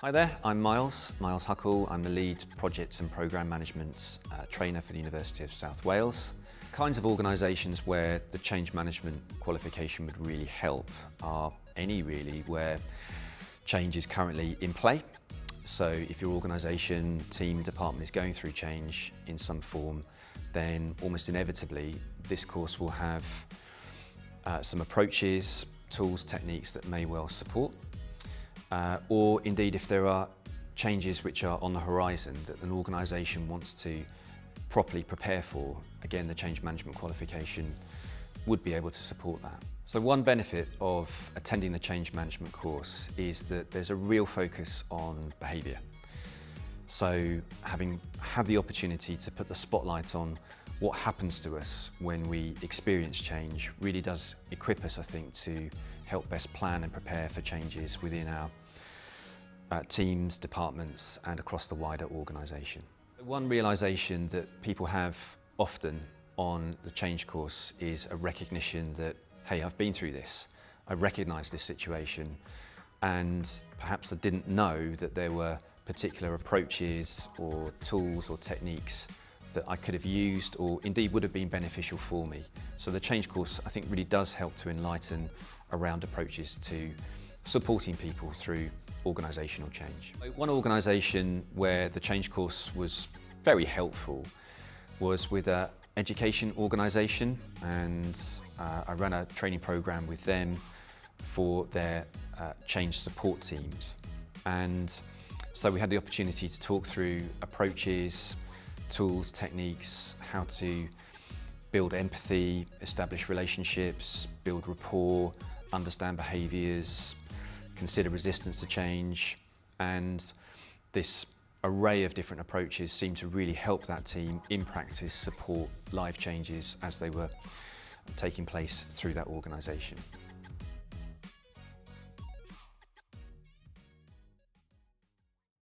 Hi there, I'm Miles Huckle. I'm the lead project and programme management trainer for the University of South Wales. Kinds of organisations where the change management qualification would really help are any really where change is currently in play. So if your organisation, team, department is going through change in some form, then almost inevitably this course will have some approaches, tools, techniques that may well support. Or indeed if there are changes which are on the horizon that an organisation wants to properly prepare for, again the change management qualification would be able to support that. So one benefit of attending the change management course is that there's a real focus on behaviour. So having had the opportunity to put the spotlight on what happens to us when we experience change really does equip us, I think, to help best plan and prepare for changes within our teams, departments and across the wider organisation. One realisation that people have often on the change course is a recognition that, hey, I've been through this, I recognise this situation, and perhaps I didn't know that there were particular approaches or tools or techniques that I could have used or indeed would have been beneficial for me. So the change course I think really does help to enlighten around approaches to supporting people through organisational change. One organisation where the change course was very helpful was with an education organisation, and I ran a training programme with them for their change support teams. And so we had the opportunity to talk through approaches, tools, techniques, how to build empathy, establish relationships, build rapport, understand behaviours, consider resistance to change, and this array of different approaches seemed to really help that team in practice support live changes as they were taking place through that organisation.